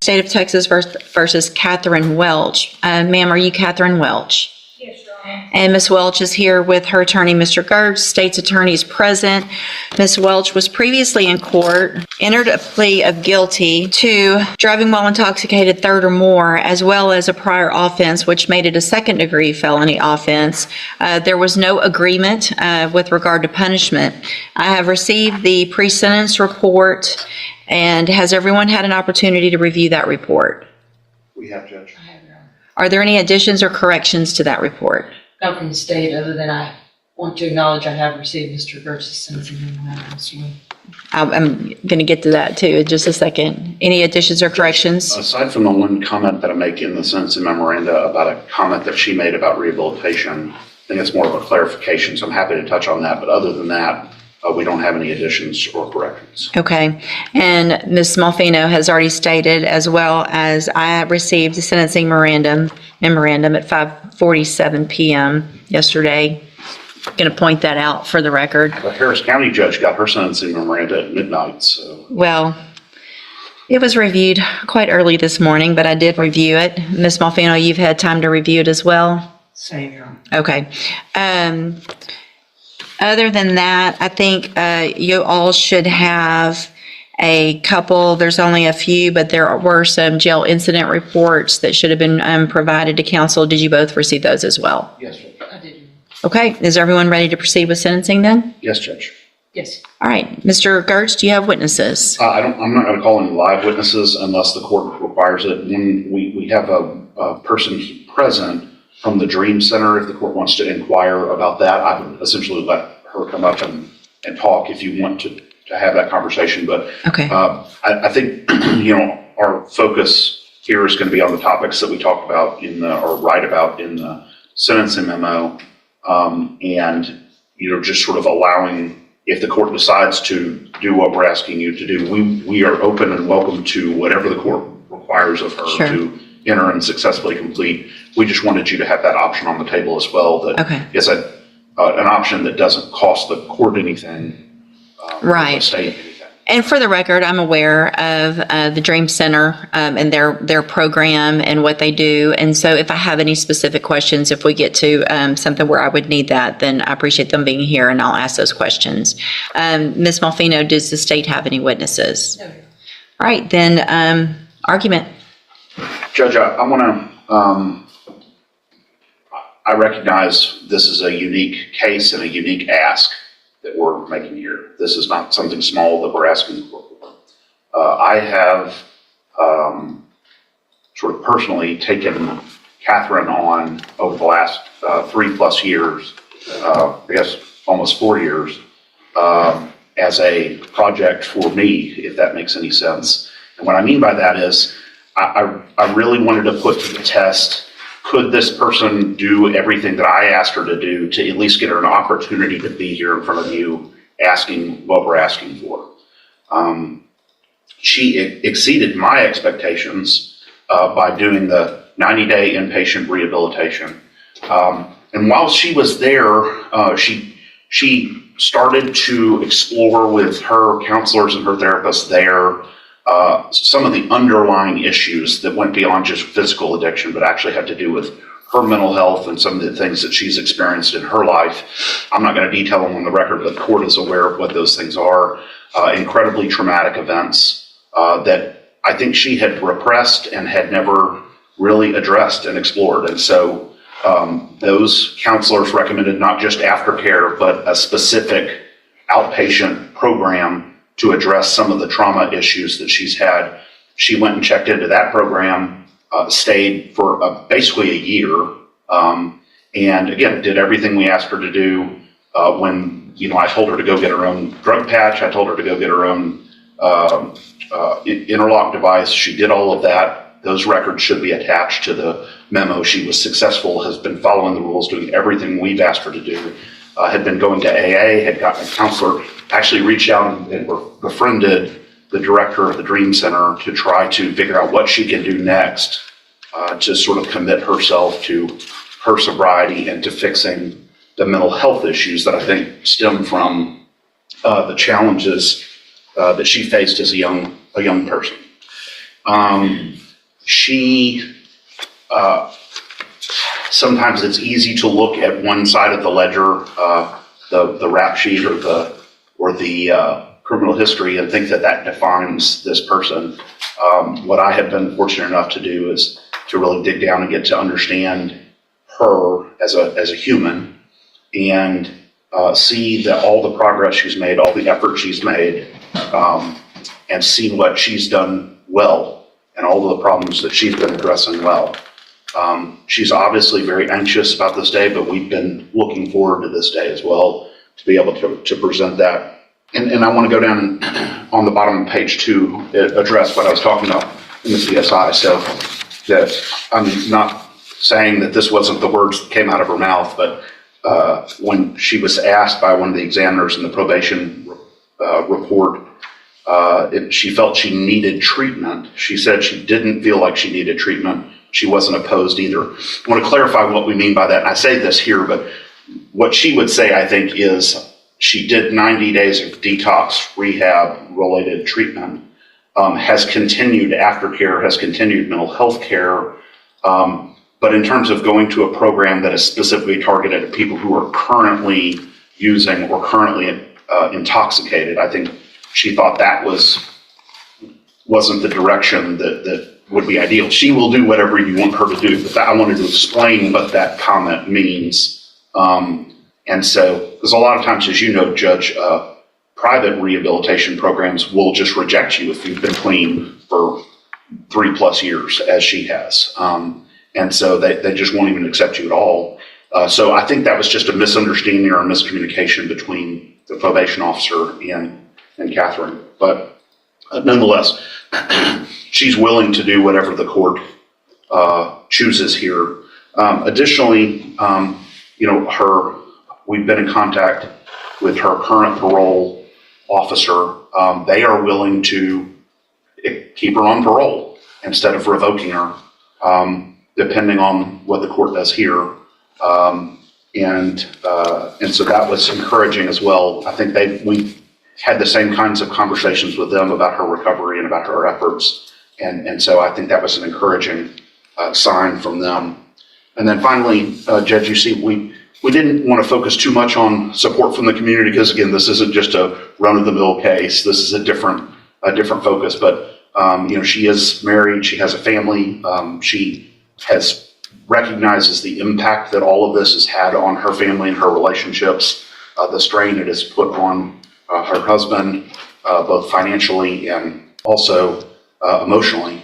State of Texas versus Katherine Welch. Ma'am, are you Katherine Welch? Yes, Your Honor. And Ms. Welch is here with her attorney, Mr. Gertz. State's attorney is present. Ms. Welch was previously in court, entered a plea of guilty to driving while intoxicated third or more, as well as a prior offense, which made it a second-degree felony offense. There was no agreement with regard to punishment. I have received the pre-sentence report, and has everyone had an opportunity to review that report? We have, Judge. I have, Your Honor. Are there any additions or corrections to that report? Not from the state, other than I want to acknowledge I have received Mr. Gertz's sentencing memorandum as well. I'm going to get to that too in just a second. Any additions or corrections? Aside from the one comment that I make in the sentencing memoranda about a comment that she made about rehabilitation, I think it's more of a clarification, so I'm happy to touch on that. But other than that, we don't have any additions or corrections. Okay. And Ms. Smallfino has already stated, as well as I received the sentencing memorandum at 5:47 p.m. yesterday. Going to point that out for the record. The Harris County judge got her sentencing memoranda at midnight, so. Well, it was reviewed quite early this morning, but I did review it. Ms. Smallfino, you've had time to review it as well? Same, Your Honor. Okay. Other than that, I think you all should have a couple, there's only a few, but there were some jail incident reports that should have been provided to council. Did you both receive those as well? Yes, Judge. I did. Okay, is everyone ready to proceed with sentencing then? Yes, Judge. Yes. All right, Mr. Gertz, do you have witnesses? I'm not going to call any live witnesses unless the court requires it. When we have a person present from the Dream Center, if the court wants to inquire about that, I would essentially let her come up and talk if you want to have that conversation. But Okay. I think, our focus here is going to be on the topics that we talked about or write about in the sentencing memo. And, just sort of allowing, if the court decides to do what we're asking you to do, we are open and welcome to whatever the court requires of her Sure. to enter and successfully complete. We just wanted you to have that option on the table as well. That Okay. is an option that doesn't cost the court anything. Right. The state anything. And for the record, I'm aware of the Dream Center and their program and what they do. And so if I have any specific questions, if we get to something where I would need that, then I appreciate them being here and I'll ask those questions. Ms. Malfino, does the state have any witnesses? No, Your Honor. All right, then argument. Judge, I want to, I recognize this is a unique case and a unique ask that we're making here. This is not something small that we're asking for. I have sort of personally taken Katherine on over the last 3+ years, I guess almost 4 years, as a project for me, if that makes any sense. And what I mean by that is I really wanted to put to the test, could this person do everything that I asked her to do to at least get her an opportunity to be here in front of you asking what we're asking for? She exceeded my expectations by doing the 90-day inpatient rehabilitation. And while she was there, she started to explore with her counselors and her therapists there some of the underlying issues that went beyond just physical addiction, but actually had to do with her mental health and some of the things that she's experienced in her life. I'm not going to detail them on the record, but the court is aware of what those things are. Incredibly traumatic events that I think she had repressed and had never really addressed and explored. And so those counselors recommended not just aftercare, but a specific outpatient program to address some of the trauma issues that she's had. She went and checked into that program, stayed for basically a year, and again, did everything we asked her to do. When I told her to go get her own drug patch, I told her to go get her own interlock device. She did all of that. Those records should be attached to the memo. She was successful, has been following the rules, doing everything we've asked her to do. Had been going to AA, had gotten a counselor, actually reached out and befriended the director of the Dream Center to try to figure out what she can do next to sort of commit herself to her sobriety and to fixing the mental health issues that I think stem from the challenges that she faced as a young person. She, sometimes it's easy to look at one side of the ledger, the rap sheet or the criminal history, and think that that defines this person. What I have been fortunate enough to do is to really dig down and get to understand her as a human, and see that all the progress she's made, all the effort she's made, and see what she's done well and all the problems that she's been addressing well. She's obviously very anxious about this day, but we've been looking forward to this day as well to be able to present that. And I want to go down on the bottom of page 2, address what I was talking about in the CSI. So that I'm not saying that this wasn't the words that came out of her mouth, but when she was asked by one of the examiners in the probation report, she felt she needed treatment. She said she didn't feel like she needed treatment. She wasn't opposed either. I want to clarify what we mean by that. And I say this here, but what she would say, I think, is she did 90 days of detox rehab related treatment, has continued aftercare, has continued mental health care. But in terms of going to a program that is specifically targeted at people who are currently using or currently intoxicated, I think she thought that wasn't the direction that would be ideal. She will do whatever you want her to do, but I wanted to explain what that comment means. And so, because a lot of times, as you know, Judge, private rehabilitation programs will just reject you if you've been clean for 3+ years, as she has. And so they just won't even accept you at all. So I think that was just a misunderstanding or a miscommunication between the probation officer and Katherine. But nonetheless, she's willing to do whatever the court chooses here. Additionally, we've been in contact with her current parole officer. They are willing to keep her on parole instead of revoking her, depending on what the court does here. And so that was encouraging as well. I think we had the same kinds of conversations with them about her recovery and about her efforts. And so I think that was an encouraging sign from them. And then finally, Judge, you see, we didn't want to focus too much on support from the community because, again, this isn't just a run-of-the-mill case. This is a different focus. But she is married. She has a family. She recognizes the impact that all of this has had on her family and her relationships, the strain it has put on her husband, both financially and also emotionally.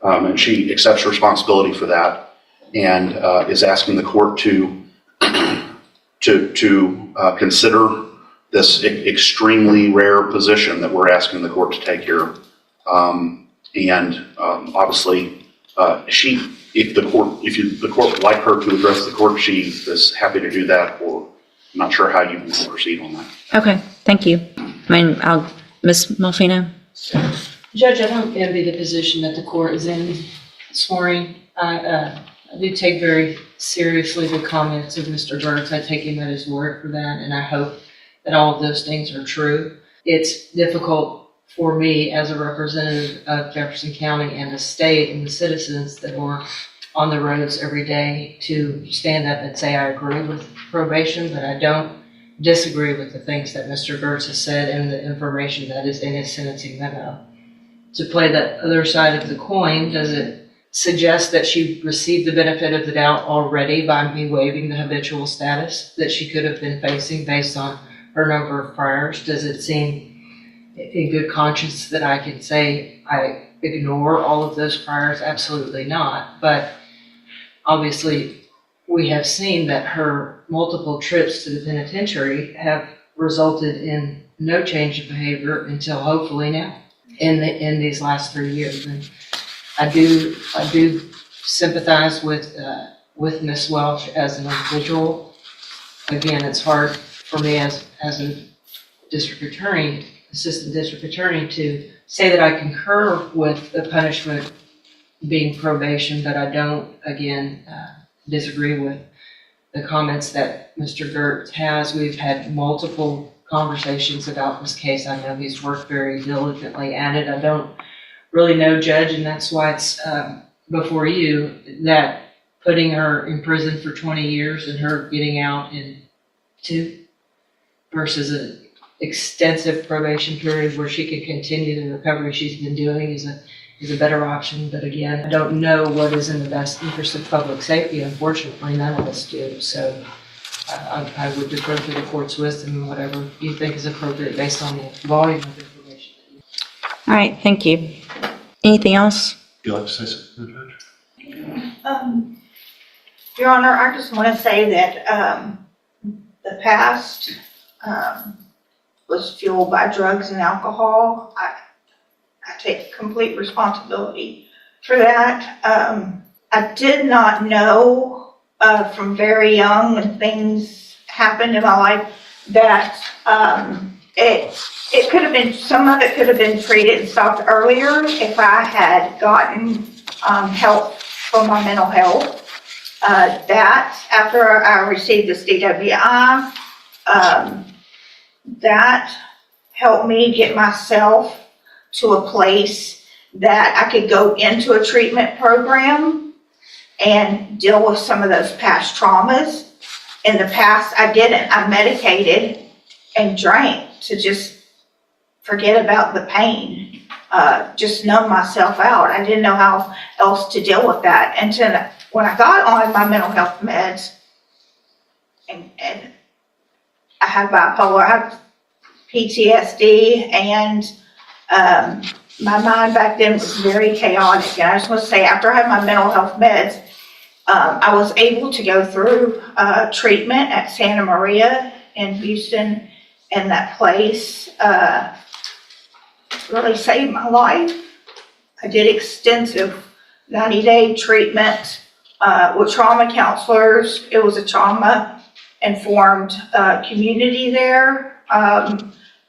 And she accepts responsibility for that and is asking the court to consider this extremely rare position that we're asking the court to take here. Obviously, if the court would like her to address the court, she is happy to do that, or I'm not sure how you want to proceed on that. Okay, thank you. Ms. Malfino? Judge, I don't envy the position that the court is in this morning. I do take very seriously the comments of Mr. Gertz. I take him at his word for that, and I hope that all of those things are true. It's difficult for me as a representative of Jefferson County and the state and the citizens that are on the roads every day to stand up and say I agree with probation, but I don't disagree with the things that Mr. Gertz has said and the information that is in his sentencing memo. To play the other side of the coin, does it suggest that she received the benefit of the doubt already by me waiving the habitual status that she could have been facing based on her number of priors? Does it seem in good conscience that I can say I ignore all of those priors? Absolutely not. But obviously, we have seen that her multiple trips to the penitentiary have resulted in no change of behavior until hopefully now in these last 3 years. And I do sympathize with Ms. Welch as an individual. Again, it's hard for me as a district attorney, assistant district attorney, to say that I concur with the punishment being probation, but I don't, again, disagree with the comments that Mr. Gertz has. We've had multiple conversations about this case. I know he's worked very diligently at it. I don't really no judge, and that's why it's before you, that putting her in prison for 20 years and her getting out in 2 versus an extensive probation period where she can continue the recovery she's been doing is a better option. But again, I don't know what is in the best interest of public safety. Unfortunately, none of us do. So I would defer to the court's wisdom and whatever you think is appropriate based on the volume of information. All right, thank you. Anything else? Would you like to say something, Judge? Your Honor, I just want to say that the past was fueled by drugs and alcohol. I take complete responsibility for that. I did not know from very young when things happened in my life that it could have been, some of it could have been treated and stopped earlier if I had gotten help for my mental health. That after I received this DWI, that helped me get myself to a place that I could go into a treatment program and deal with some of those past traumas. In the past, I didn't. I medicated and drank to just forget about the pain, just numb myself out. I didn't know how else to deal with that until when I got on my mental health meds, and I have bipolar, I have PTSD, and my mind back then was very chaotic. And I just want to say, after I had my mental health meds, I was able to go through treatment at Santa Maria in Houston, and that place really saved my life. I did extensive 90-day treatment with trauma counselors. It was a trauma-informed community there.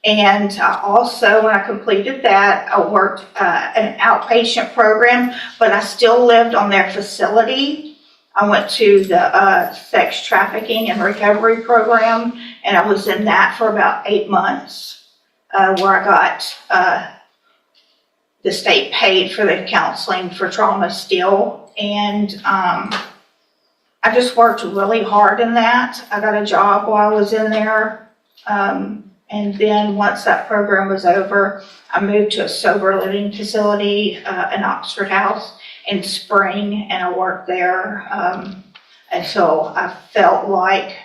And also, when I completed that, I worked an outpatient program, but I still lived on their facility. I went to the sex trafficking and recovery program, and I was in that for about 8 months, where I got the state paid for the counseling for trauma still. And I just worked really hard in that. I got a job while I was in there. And then once that program was over, I moved to a sober living facility in Oxford House in Spring, and I worked there until I felt like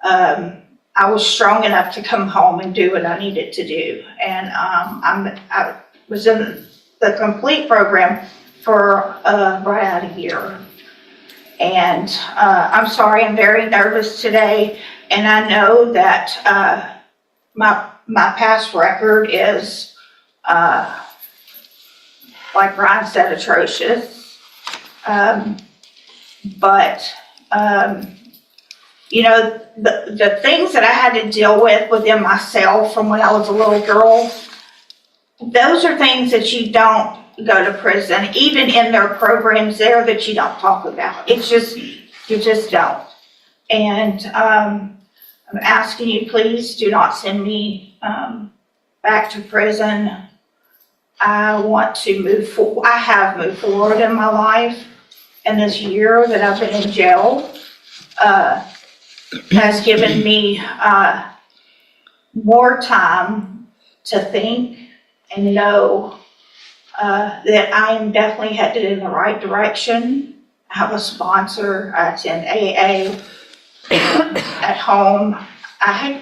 I was strong enough to come home and do what I needed to do. And I was in the complete program for right at a year. And I'm sorry, I'm very nervous today, and I know that my past record is, like Ryan said, atrocious. But you know, the things that I had to deal with within myself from when I was a little girl, those are things that you don't go to prison, even in their programs there, that you don't talk about. It's just, you just don't. And I'm asking you, please do not send me back to prison. I want to move forward. I have moved forward in my life, and this year that I've been in jail has given me more time to think and know that I am definitely headed in the right direction. I have a sponsor. I attend AA at home. I had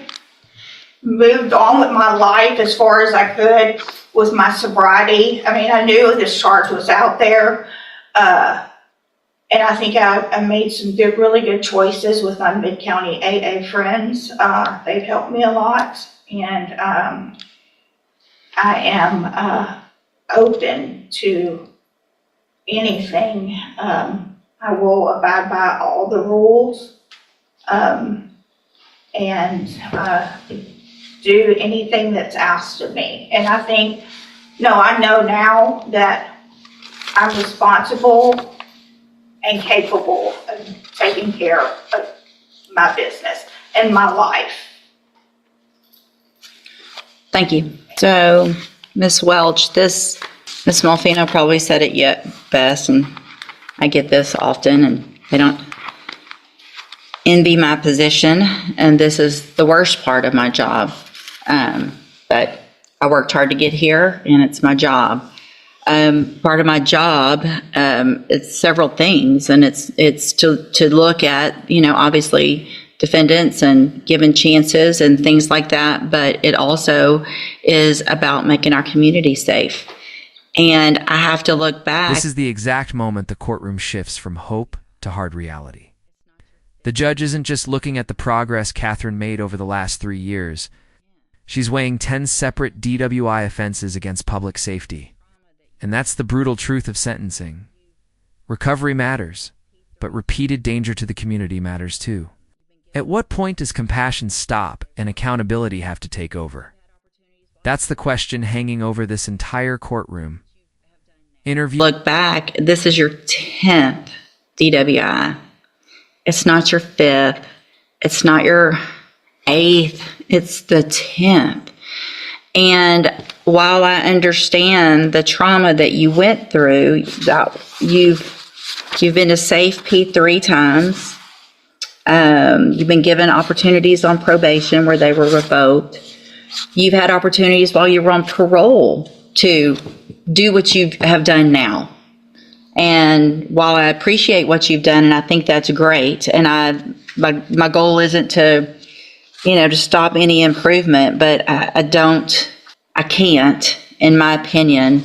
moved on with my life as far as I could with my sobriety. I mean, I knew this charge was out there. And I think I made some good, really good choices with my Mid-County AA friends. They've helped me a lot. And I am open to anything. I will abide by all the rules and do anything that's asked of me. And I think, no, I know now that I'm responsible and capable of taking care of my business and my life. Thank you. So, Ms. Welch, this Ms. Malfino probably said it yet best, and I get this often, and they don't envy my position, and this is the worst part of my job. But I worked hard to get here, and it's my job. Part of my job, it's several things, and it's to look at, obviously defendants and giving chances and things like that, but it also is about making our community safe. And I have to look back. This is the exact moment the courtroom shifts from hope to hard reality. The judge isn't just looking at the progress Katherine made over the last 3 years. She's weighing 10 separate DWI offenses against public safety. And that's the brutal truth of sentencing. Recovery matters, but repeated danger to the community matters too. At what point does compassion stop and accountability have to take over? That's the question hanging over this entire courtroom. Look back, this is your 10th DWI. It's not your 5th. It's not your 8th. It's the 10th. And while I understand the trauma that you went through, that you've been to Safe P 3 times. You've been given opportunities on probation where they were revoked. You've had opportunities while you were on parole to do what you have done now. And while I appreciate what you've done, and I think that's great, and my goal isn't to, to stop any improvement, but I can't, in my opinion,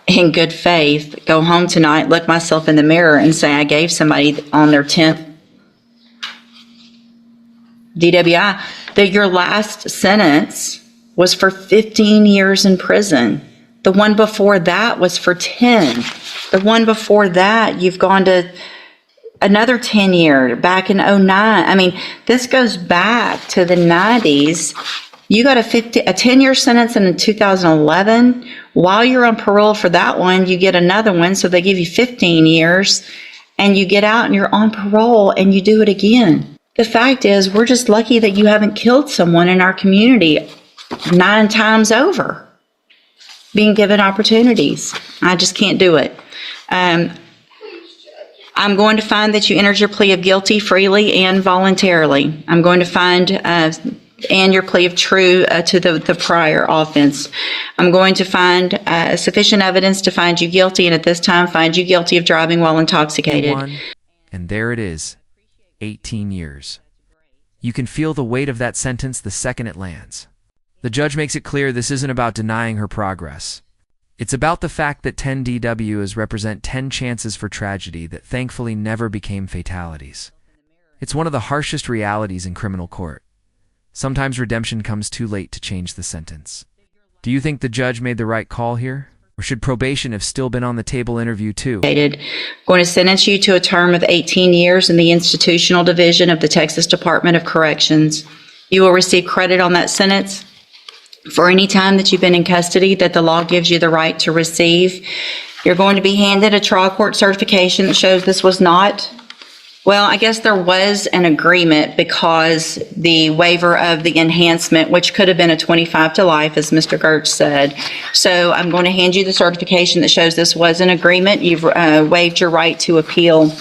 in good faith, go home tonight, look myself in the mirror and say I gave somebody on their 10th DWI, that your last sentence was for 15 years in prison. The one before that was for 10. The one before that, you've gone to another 10 year, back in 09. I mean, this goes back to the 90s. You got a 10-year sentence in 2011. While you're on parole for that one, you get another one, so they give you 15 years, and you get out and you're on parole and you do it again. The fact is, we're just lucky that you haven't killed someone in our community 9 times over, being given opportunities. I just can't do it. I'm going to find that you entered your plea of guilty freely and voluntarily. I'm going to find and your plea of true to the prior offense. I'm going to find sufficient evidence to find you guilty, and at this time find you guilty of driving while intoxicated. And there it is, 18 years. You can feel the weight of that sentence the second it lands. The judge makes it clear this isn't about denying her progress. It's about the fact that 10 DWs represent 10 chances for tragedy that thankfully never became fatalities. It's one of the harshest realities in criminal court. Sometimes redemption comes too late to change the sentence. Do you think the judge made the right call here? Or should probation have still been on the table interview too? Going to sentence you to a term of 18 years in the institutional division of the Texas Department of Corrections. You will receive credit on that sentence for any time that you've been in custody that the law gives you the right to receive. You're going to be handed a trial court certification that shows this was not, well, I guess there was an agreement because the waiver of the enhancement, which could have been a 25 to life, as Mr. Gertz said. So I'm going to hand you the certification that shows this was an agreement. You've waived your right to appeal.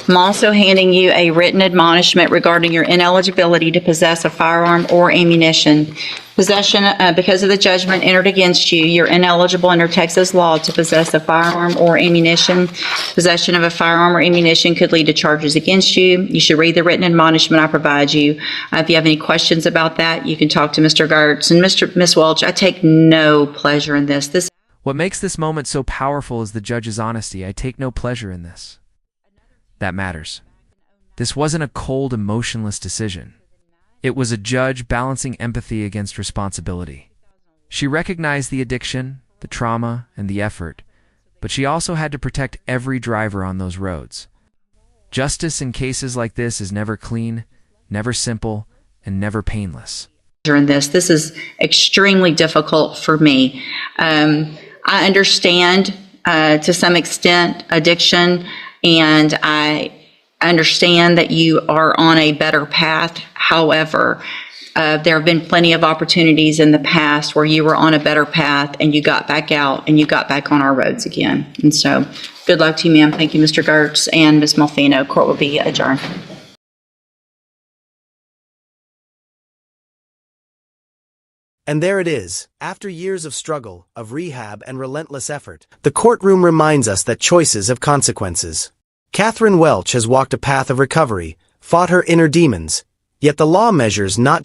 I'm also handing you a written admonishment regarding your ineligibility to possess a firearm or ammunition. Possession, because of the judgment entered against you, you're ineligible under Texas law to possess a firearm or ammunition. Possession of a firearm or ammunition could lead to charges against you. You should read the written admonishment I provide you. If you have any questions about that, you can talk to Mr. Gertz. And Ms. Welch, I take no pleasure in this. What makes this moment so powerful is the judge's honesty. I take no pleasure in this. That matters. This wasn't a cold, emotionless decision. It was a judge balancing empathy against responsibility. She recognized the addiction, the trauma, and the effort, but she also had to protect every driver on those roads. Justice in cases like this is never clean, never simple, and never painless. This is extremely difficult for me. I understand to some extent addiction, and I understand that you are on a better path. However, There have been plenty of opportunities in the past where you were on a better path and you got back out and you got back on our roads again. And so, good luck to you, ma'am. Thank you, Mr. Gertz and Ms. Malfino. Court will be adjourned. And there it is. After years of struggle, of rehab and relentless effort, the courtroom reminds us that choices have consequences. Katherine Welch has walked a path of recovery, fought her inner demons, yet the law measures not